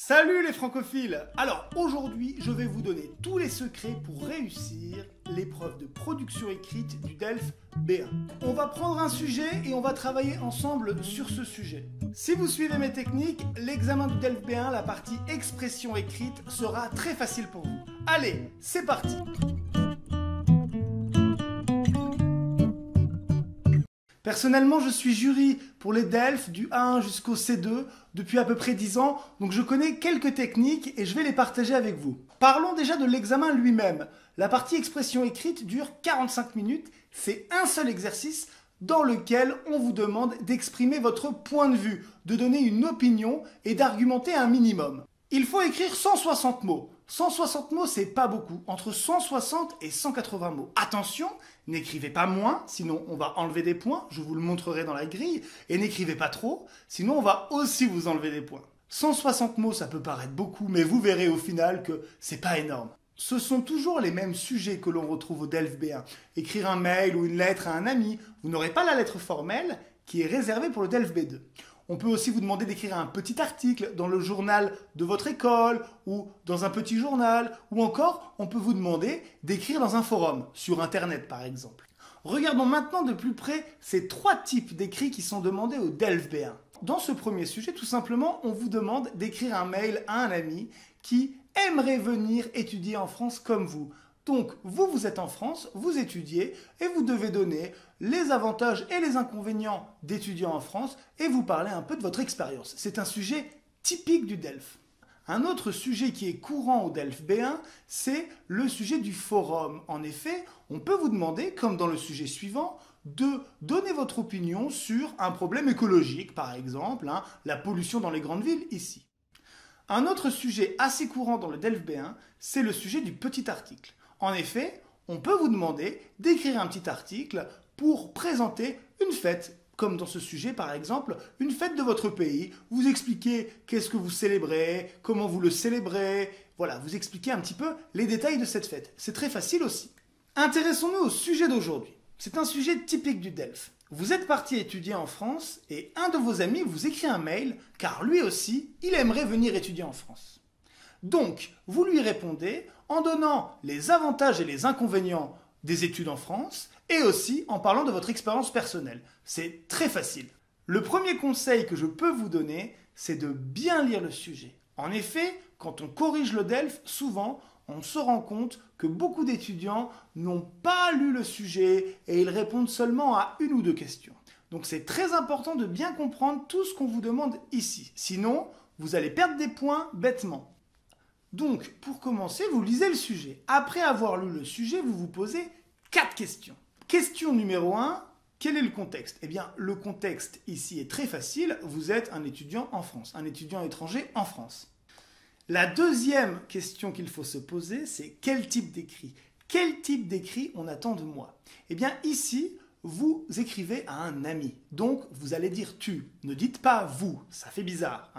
Salut les francophiles! Alors aujourd'hui, je vais vous donner tous les secrets pour réussir l'épreuve de production écrite du DELF B1. On va prendre un sujet et on va travailler ensemble sur ce sujet. Si vous suivez mes techniques, l'examen du DELF B1, la partie expression écrite, sera très facile pour vous. Allez, c'est parti! Personnellement, je suis jury pour les DELF du A1 jusqu'au C2 depuis à peu près 10 ans, donc je connais quelques techniques et je vais les partager avec vous. Parlons déjà de l'examen lui-même. La partie expression écrite dure 45 minutes, c'est un seul exercice dans lequel on vous demande d'exprimer votre point de vue, de donner une opinion et d'argumenter un minimum. Il faut écrire 160 mots. 160 mots, c'est pas beaucoup. Entre 160 et 180 mots. Attention, n'écrivez pas moins, sinon on va enlever des points. Je vous le montrerai dans la grille. Et n'écrivez pas trop, sinon on va aussi vous enlever des points. 160 mots, ça peut paraître beaucoup, mais vous verrez au final que c'est pas énorme. Ce sont toujours les mêmes sujets que l'on retrouve au DELF B1. Écrire un mail ou une lettre à un ami. Vous n'aurez pas la lettre formelle qui est réservée pour le DELF B2. On peut aussi vous demander d'écrire un petit article dans le journal de votre école ou dans un petit journal, ou encore on peut vous demander d'écrire dans un forum, sur Internet par exemple. Regardons maintenant de plus près ces trois types d'écrits qui sont demandés au DELF B1. Dans ce premier sujet, tout simplement, on vous demande d'écrire un mail à un ami qui aimerait venir étudier en France comme vous. Donc, vous êtes en France, vous étudiez et vous devez donner les avantages et les inconvénients d'étudier en France et vous parler un peu de votre expérience. C'est un sujet typique du DELF. Un autre sujet qui est courant au DELF B1, c'est le sujet du forum. En effet, on peut vous demander, comme dans le sujet suivant, de donner votre opinion sur un problème écologique, par exemple, la pollution dans les grandes villes ici. Un autre sujet assez courant dans le DELF B1, c'est le sujet du petit article. En effet, on peut vous demander d'écrire un petit article pour présenter une fête, comme dans ce sujet par exemple, une fête de votre pays. Vous expliquez qu'est-ce que vous célébrez, comment vous le célébrez, voilà, vous expliquez un petit peu les détails de cette fête. C'est très facile aussi. Intéressons-nous au sujet d'aujourd'hui. C'est un sujet typique du DELF. Vous êtes parti étudier en France et un de vos amis vous écrit un mail car lui aussi, il aimerait venir étudier en France. Donc, vous lui répondez en donnant les avantages et les inconvénients des études en France et aussi en parlant de votre expérience personnelle. C'est très facile. Le premier conseil que je peux vous donner, c'est de bien lire le sujet. En effet, quand on corrige le DELF, souvent, on se rend compte que beaucoup d'étudiants n'ont pas lu le sujet et ils répondent seulement à une ou deux questions. Donc c'est très important de bien comprendre tout ce qu'on vous demande ici. Sinon, vous allez perdre des points bêtement. Donc, pour commencer, vous lisez le sujet. Après avoir lu le sujet, vous vous posez 4 questions. Question numéro 1, quel est le contexte? Eh bien, le contexte ici est très facile. Vous êtes un étudiant en France, un étudiant étranger en France. La deuxième question qu'il faut se poser, c'est quel type d'écrit? Quel type d'écrit on attend de moi? Eh bien, ici, vous écrivez à un ami. Donc, vous allez dire tu. Ne dites pas vous, ça fait bizarre.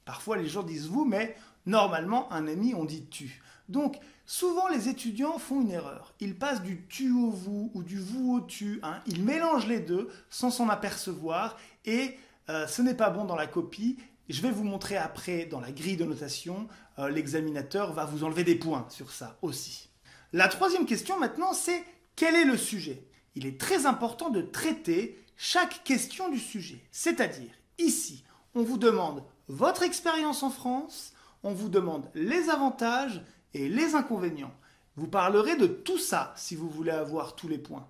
Parfois, les gens disent vous, mais normalement, un ami, on dit tu. Donc, souvent, les étudiants font une erreur. Ils passent du tu au vous ou du vous au tu. Ils mélangent les deux sans s'en apercevoir et ce n'est pas bon dans la copie. Je vais vous montrer après dans la grille de notation. L'examinateur va vous enlever des points sur ça aussi. La troisième question maintenant, c'est quel est le sujet? Il est très important de traiter chaque question du sujet. C'est-à-dire, ici, on vous demande votre expérience en France, on vous demande les avantages et les inconvénients. Vous parlerez de tout ça si vous voulez avoir tous les points.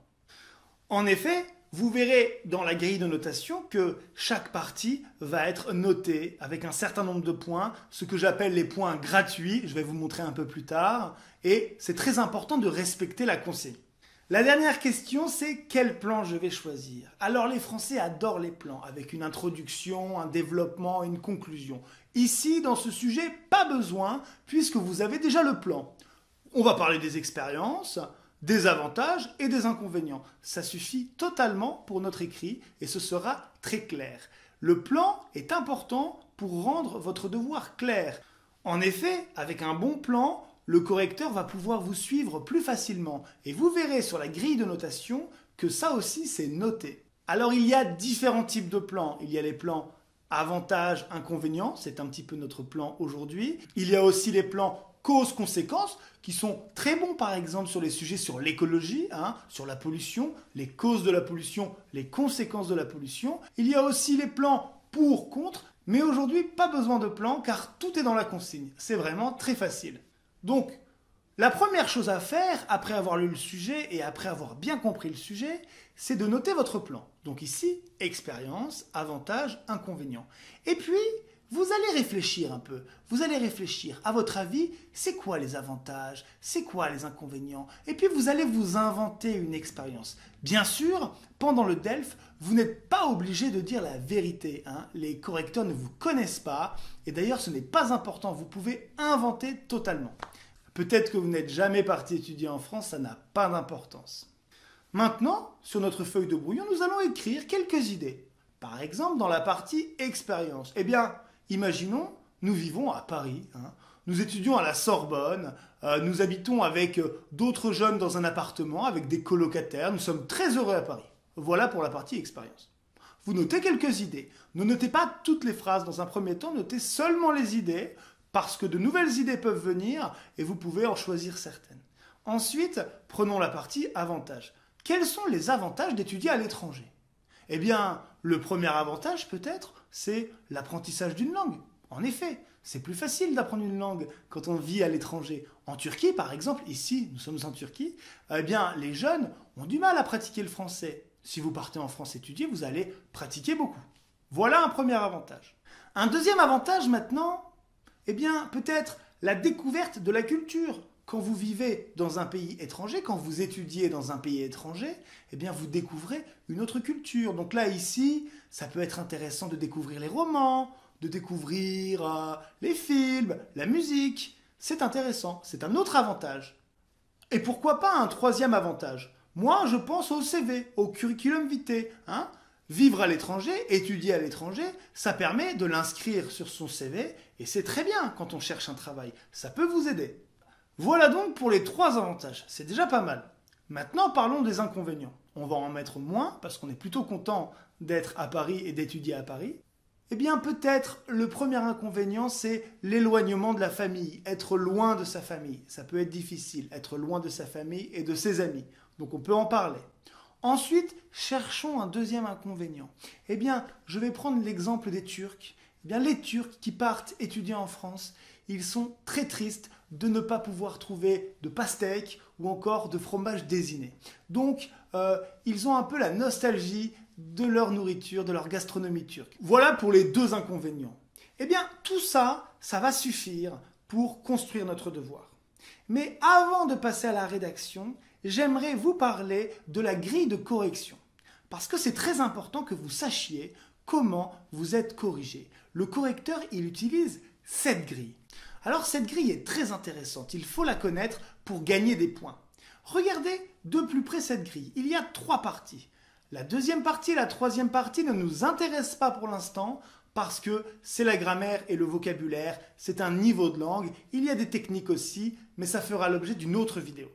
En effet, vous verrez dans la grille de notation que chaque partie va être notée avec un certain nombre de points, ce que j'appelle les points gratuits, je vais vous montrer un peu plus tard, et c'est très important de respecter la consigne. La dernière question, c'est quel plan je vais choisir? Alors les Français adorent les plans, avec une introduction, un développement, une conclusion. Ici, dans ce sujet, pas besoin, puisque vous avez déjà le plan. On va parler des expériences, des avantages et des inconvénients. Ça suffit totalement pour notre écrit et ce sera très clair. Le plan est important pour rendre votre devoir clair. En effet, avec un bon plan, le correcteur va pouvoir vous suivre plus facilement. Et vous verrez sur la grille de notation que ça aussi c'est noté. Alors il y a différents types de plans. Il y a les plans avantages, inconvénients, c'est un petit peu notre plan aujourd'hui. Il y a aussi les plans causes-conséquences qui sont très bons par exemple sur les sujets sur l'écologie, sur la pollution, les causes de la pollution, les conséquences de la pollution. Il y a aussi les plans pour-contre, mais aujourd'hui pas besoin de plan car tout est dans la consigne. C'est vraiment très facile. Donc, la première chose à faire, après avoir lu le sujet et après avoir bien compris le sujet, c'est de noter votre plan. Donc ici, expérience, avantages, inconvénients. Et puis, vous allez réfléchir un peu. Vous allez réfléchir, à votre avis, c'est quoi les avantages? C'est quoi les inconvénients? Et puis, vous allez vous inventer une expérience. Bien sûr, pendant le DELF, vous n'êtes pas obligé de dire la vérité. Les correcteurs ne vous connaissent pas. Et d'ailleurs, ce n'est pas important. Vous pouvez inventer totalement. Peut-être que vous n'êtes jamais parti étudier en France, ça n'a pas d'importance. Maintenant, sur notre feuille de brouillon, nous allons écrire quelques idées. Par exemple, dans la partie expérience. Eh bien, imaginons, nous vivons à Paris, nous étudions à la Sorbonne, nous habitons avec d'autres jeunes dans un appartement, avec des colocataires, nous sommes très heureux à Paris. Voilà pour la partie expérience. Vous notez quelques idées. Ne notez pas toutes les phrases dans un premier temps, notez seulement les idées, parce que de nouvelles idées peuvent venir et vous pouvez en choisir certaines. Ensuite, prenons la partie avantages. Quels sont les avantages d'étudier à l'étranger? Eh bien, le premier avantage peut-être, c'est l'apprentissage d'une langue. En effet, c'est plus facile d'apprendre une langue quand on vit à l'étranger. En Turquie, par exemple, ici, nous sommes en Turquie, eh bien, les jeunes ont du mal à pratiquer le français. Si vous partez en France étudier, vous allez pratiquer beaucoup. Voilà un premier avantage. Un deuxième avantage maintenant, eh bien, peut-être la découverte de la culture. Quand vous vivez dans un pays étranger, quand vous étudiez dans un pays étranger, eh bien, vous découvrez une autre culture. Donc là, ici, ça peut être intéressant de découvrir les romans, de découvrir les films, la musique. C'est intéressant, c'est un autre avantage. Et pourquoi pas un troisième avantage? Moi, je pense au CV, au curriculum vitae. Vivre à l'étranger, étudier à l'étranger, ça permet de l'inscrire sur son CV et c'est très bien quand on cherche un travail. Ça peut vous aider. Voilà donc pour les 3 avantages. C'est déjà pas mal. Maintenant, parlons des inconvénients. On va en mettre moins parce qu'on est plutôt content d'être à Paris et d'étudier à Paris. Eh bien, peut-être le premier inconvénient, c'est l'éloignement de la famille, être loin de sa famille. Ça peut être difficile, être loin de sa famille et de ses amis. Donc on peut en parler. Ensuite, cherchons un deuxième inconvénient. Eh bien, je vais prendre l'exemple des Turcs. Eh bien, les Turcs qui partent étudier en France, ils sont très tristes de ne pas pouvoir trouver de pastèque ou encore de fromage désiné. Donc, ils ont un peu la nostalgie de leur nourriture, de leur gastronomie turque. Voilà pour les 2 inconvénients. Eh bien, tout ça, ça va suffire pour construire notre devoir. Mais avant de passer à la rédaction, j'aimerais vous parler de la grille de correction. Parce que c'est très important que vous sachiez comment vous êtes corrigé. Le correcteur, il utilise cette grille. Alors cette grille est très intéressante, il faut la connaître pour gagner des points. Regardez de plus près cette grille, il y a 3 parties. La deuxième partie et la troisième partie ne nous intéressent pas pour l'instant parce que c'est la grammaire et le vocabulaire, c'est un niveau de langue, il y a des techniques aussi, mais ça fera l'objet d'une autre vidéo.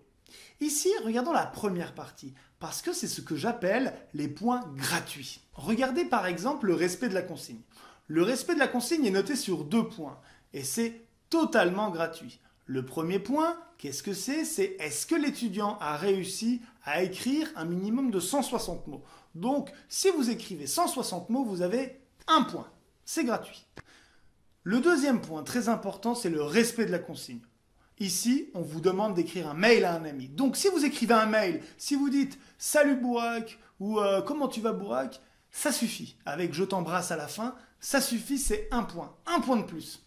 Ici, regardons la première partie, parce que c'est ce que j'appelle les points gratuits. Regardez par exemple le respect de la consigne. Le respect de la consigne est noté sur 2 points, et c'est totalement gratuit. Le premier point, qu'est-ce que c'est? C'est est-ce que l'étudiant a réussi à écrire un minimum de 160 mots? Donc, si vous écrivez 160 mots, vous avez 1 point. C'est gratuit. Le deuxième point, très important, c'est le respect de la consigne. Ici, on vous demande d'écrire un mail à un ami. Donc, si vous écrivez un mail, si vous dites « Salut Bourak » ou « Comment tu vas Bourak », ça suffit. Avec « Je t'embrasse » à la fin, ça suffit, c'est 1 point. 1 point de plus.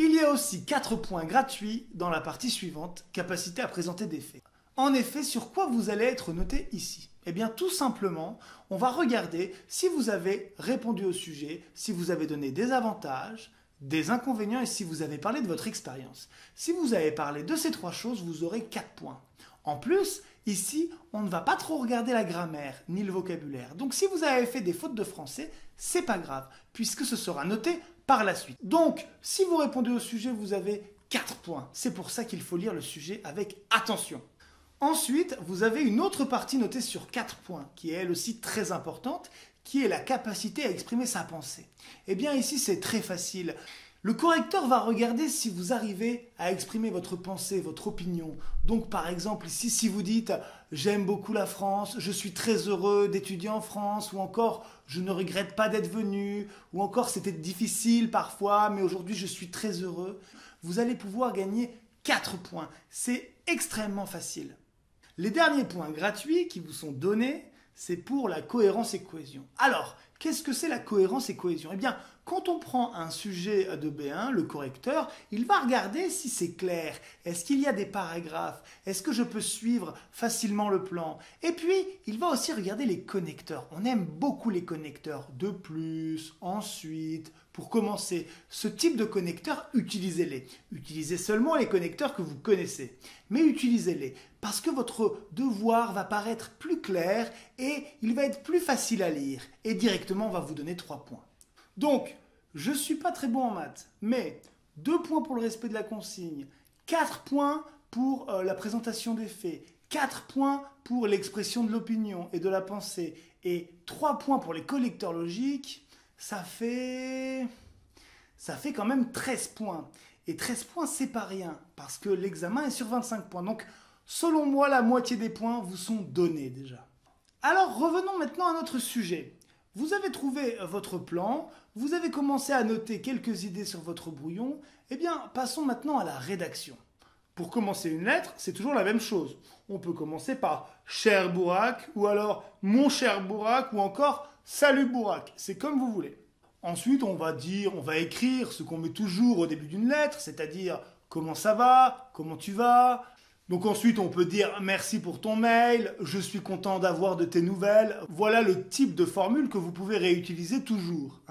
Il y a aussi 4 points gratuits dans la partie suivante, capacité à présenter des faits. En effet, sur quoi vous allez être noté ici? Eh bien, tout simplement, on va regarder si vous avez répondu au sujet, si vous avez donné des avantages, des inconvénients et si vous avez parlé de votre expérience. Si vous avez parlé de ces 3 choses, vous aurez 4 points. En plus, ici, on ne va pas trop regarder la grammaire ni le vocabulaire. Donc, si vous avez fait des fautes de français, c'est pas grave, puisque ce sera noté par la suite. Donc, si vous répondez au sujet, vous avez 4 points. C'est pour ça qu'il faut lire le sujet avec attention. Ensuite, vous avez une autre partie notée sur 4 points, qui est elle aussi très importante, qui est la capacité à exprimer sa pensée. Eh bien ici c'est très facile. Le correcteur va regarder si vous arrivez à exprimer votre pensée, votre opinion. Donc par exemple ici, si vous dites « j'aime beaucoup la France, je suis très heureux d'étudier en France » ou encore « je ne regrette pas d'être venu » ou encore « c'était difficile parfois, mais aujourd'hui je suis très heureux », vous allez pouvoir gagner 4 points. C'est extrêmement facile. Les derniers points gratuits qui vous sont donnés, c'est pour la cohérence et cohésion. Alors, qu'est-ce que c'est la cohérence et cohésion? Eh bien, quand on prend un sujet de B1, le correcteur, il va regarder si c'est clair. Est-ce qu'il y a des paragraphes? Est-ce que je peux suivre facilement le plan? Et puis, il va aussi regarder les connecteurs. On aime beaucoup les connecteurs. De plus, ensuite, pour commencer, ce type de connecteurs, utilisez-les. Utilisez seulement les connecteurs que vous connaissez. Mais utilisez-les parce que votre devoir va paraître plus clair et il va être plus facile à lire. Et directement, on va vous donner 3 points. Donc, je ne suis pas très bon en maths, mais 2 points pour le respect de la consigne, 4 points pour la présentation des faits, 4 points pour l'expression de l'opinion et de la pensée, et 3 points pour les connecteurs logiques, ça fait quand même 13 points. Et 13 points, c'est pas rien, parce que l'examen est sur 25 points. Donc, selon moi, la moitié des points vous sont donnés déjà. Alors, revenons maintenant à notre sujet. Vous avez trouvé votre plan, vous avez commencé à noter quelques idées sur votre brouillon, eh bien passons maintenant à la rédaction. Pour commencer une lettre, c'est toujours la même chose. On peut commencer par « cher Bourak » ou alors « mon cher Bourak » ou encore « salut Bourak », c'est comme vous voulez. Ensuite, on va écrire ce qu'on met toujours au début d'une lettre, c'est-à-dire « comment ça va »,« comment tu vas ». Donc ensuite, on peut dire « merci pour ton mail »,« je suis content d'avoir de tes nouvelles ». Voilà le type de formule que vous pouvez réutiliser toujours.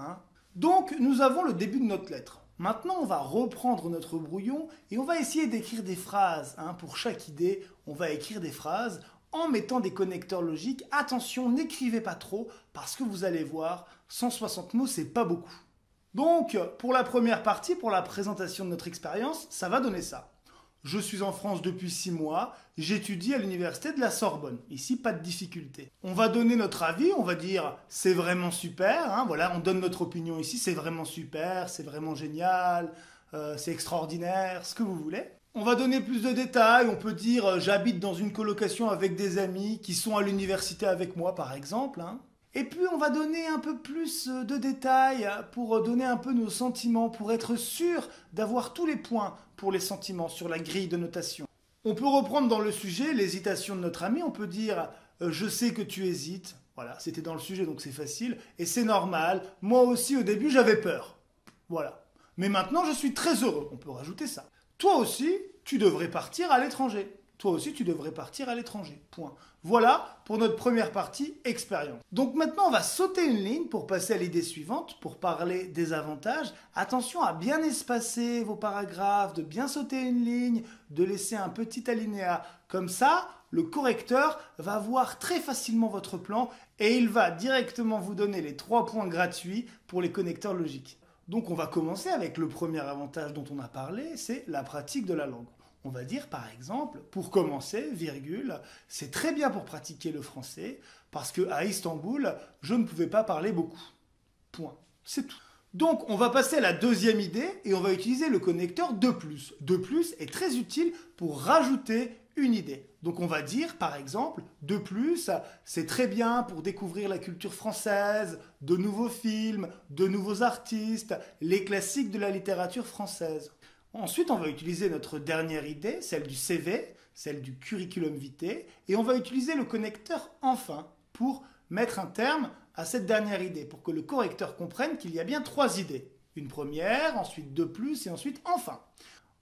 Donc, nous avons le début de notre lettre. Maintenant, on va reprendre notre brouillon et on va essayer d'écrire des phrases. Pour chaque idée, on va écrire des phrases en mettant des connecteurs logiques. Attention, n'écrivez pas trop parce que vous allez voir, 160 mots, c'est pas beaucoup. Donc, pour la première partie, pour la présentation de notre expérience, ça va donner ça. Je suis en France depuis 6 mois, j'étudie à l'université de la Sorbonne. Ici, pas de difficulté. On va donner notre avis, on va dire c'est vraiment super, voilà, on donne notre opinion ici, c'est vraiment super, c'est vraiment génial, c'est extraordinaire, ce que vous voulez. On va donner plus de détails, on peut dire j'habite dans une colocation avec des amis qui sont à l'université avec moi par exemple. Et puis on va donner un peu plus de détails pour donner un peu nos sentiments, pour être sûr d'avoir tous les points pour les sentiments sur la grille de notation. On peut reprendre dans le sujet l'hésitation de notre ami, on peut dire « je sais que tu hésites ». Voilà, c'était dans le sujet donc c'est facile et c'est normal. Moi aussi au début j'avais peur. Voilà. Mais maintenant je suis très heureux, on peut rajouter ça. Toi aussi, tu devrais partir à l'étranger. Toi aussi, tu devrais partir à l'étranger. Point. Voilà pour notre première partie expérience. Donc maintenant, on va sauter une ligne pour passer à l'idée suivante, pour parler des avantages. Attention à bien espacer vos paragraphes, de bien sauter une ligne, de laisser un petit alinéa. Comme ça, le correcteur va voir très facilement votre plan et il va directement vous donner les 3 points gratuits pour les connecteurs logiques. Donc on va commencer avec le premier avantage dont on a parlé, c'est la pratique de la langue. On va dire par exemple, pour commencer, virgule, c'est très bien pour pratiquer le français parce qu'à Istanbul, je ne pouvais pas parler beaucoup. Point. C'est tout. Donc on va passer à la deuxième idée et on va utiliser le connecteur de plus. De plus est très utile pour rajouter une idée. Donc on va dire par exemple, de plus, c'est très bien pour découvrir la culture française, de nouveaux films, de nouveaux artistes, les classiques de la littérature française. Ensuite, on va utiliser notre dernière idée, celle du CV, celle du curriculum vitae, et on va utiliser le connecteur enfin pour mettre un terme à cette dernière idée, pour que le correcteur comprenne qu'il y a bien 3 idées. Une première, ensuite de plus, et ensuite enfin.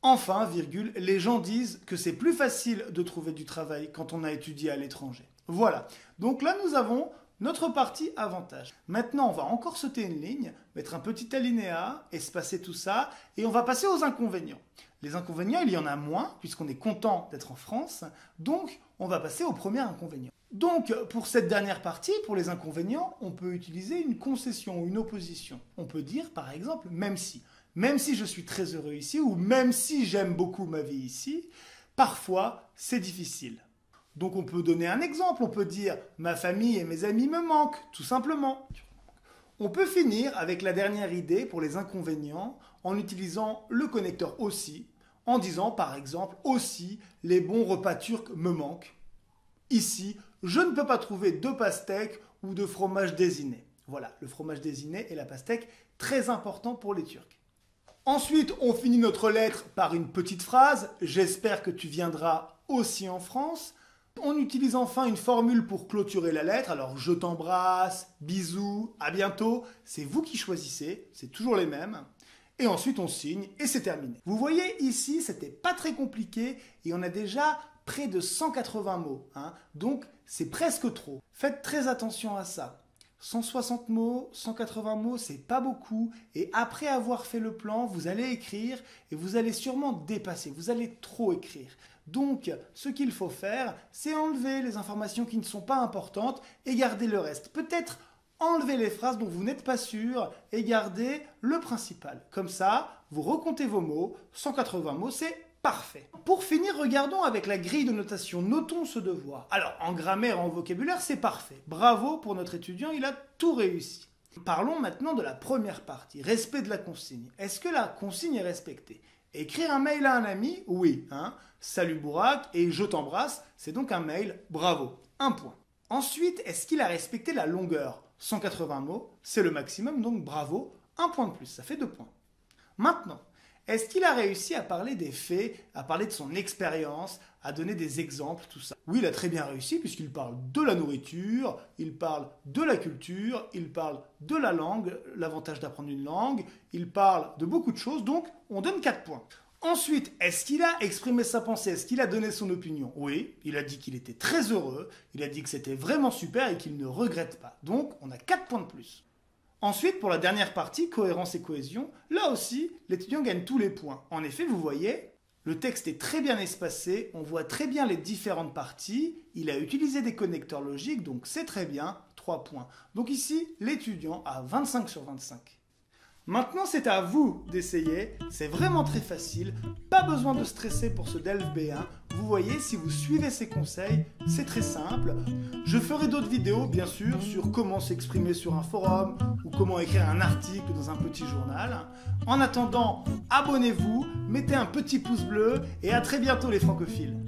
Enfin, virgule, les gens disent que c'est plus facile de trouver du travail quand on a étudié à l'étranger. Voilà, donc là nous avons notre partie avantage. Maintenant, on va encore sauter une ligne, mettre un petit alinéa, espacer tout ça, et on va passer aux inconvénients. Les inconvénients, il y en a moins, puisqu'on est content d'être en France, donc on va passer au premier inconvénient. Donc, pour cette dernière partie, pour les inconvénients, on peut utiliser une concession ou une opposition. On peut dire, par exemple, même si je suis très heureux ici, ou même si j'aime beaucoup ma vie ici, parfois, c'est difficile. Donc on peut donner un exemple, on peut dire « ma famille et mes amis me manquent », tout simplement. On peut finir avec la dernière idée pour les inconvénients en utilisant le connecteur aussi, en disant par exemple aussi les bons repas turcs me manquent. Ici, je ne peux pas trouver de pastèque ou de fromage désiné. Voilà, le fromage désiné et la pastèque, très important pour les Turcs. Ensuite, on finit notre lettre par une petite phrase « J'espère que tu viendras aussi en France ». On utilise enfin une formule pour clôturer la lettre. Alors, je t'embrasse, bisous, à bientôt. C'est vous qui choisissez, c'est toujours les mêmes. Et ensuite, on signe et c'est terminé. Vous voyez ici, c'était pas très compliqué et on a déjà près de 180 mots. Donc, c'est presque trop. Faites très attention à ça. 160 mots, 180 mots, c'est pas beaucoup. Et après avoir fait le plan, vous allez écrire et vous allez sûrement dépasser. Vous allez trop écrire. Donc, ce qu'il faut faire, c'est enlever les informations qui ne sont pas importantes et garder le reste. Peut-être enlever les phrases dont vous n'êtes pas sûr et garder le principal. Comme ça, vous recomptez vos mots. 180 mots, c'est parfait. Pour finir, regardons avec la grille de notation. Notons ce devoir. Alors, en grammaire et en vocabulaire, c'est parfait. Bravo pour notre étudiant, il a tout réussi. Parlons maintenant de la première partie, respect de la consigne. Est-ce que la consigne est respectée? Écrire un mail à un ami? Oui. Salut Bourak et je t'embrasse, c'est donc un mail, bravo. 1 point. Ensuite, est-ce qu'il a respecté la longueur? 180 mots, c'est le maximum, donc bravo, 1 point de plus, ça fait 2 points. Maintenant, est-ce qu'il a réussi à parler des faits, à parler de son expérience, à donner des exemples, tout ça? Oui, il a très bien réussi puisqu'il parle de la nourriture, il parle de la culture, il parle de la langue, l'avantage d'apprendre une langue, il parle de beaucoup de choses, donc on donne 4 points. Ensuite, est-ce qu'il a exprimé sa pensée? Est-ce qu'il a donné son opinion? Oui, il a dit qu'il était très heureux, il a dit que c'était vraiment super et qu'il ne regrette pas. Donc, on a 4 points de plus. Ensuite, pour la dernière partie, cohérence et cohésion, là aussi, l'étudiant gagne tous les points. En effet, vous voyez, le texte est très bien espacé, on voit très bien les différentes parties, il a utilisé des connecteurs logiques, donc c'est très bien, 3 points. Donc ici, l'étudiant a 25 sur 25. Maintenant, c'est à vous d'essayer, c'est vraiment très facile, pas besoin de stresser pour ce DELF B1. Vous voyez, si vous suivez ces conseils, c'est très simple. Je ferai d'autres vidéos, bien sûr, sur comment s'exprimer sur un forum ou comment écrire un article dans un petit journal. En attendant, abonnez-vous, mettez un petit pouce bleu et à très bientôt les francophiles.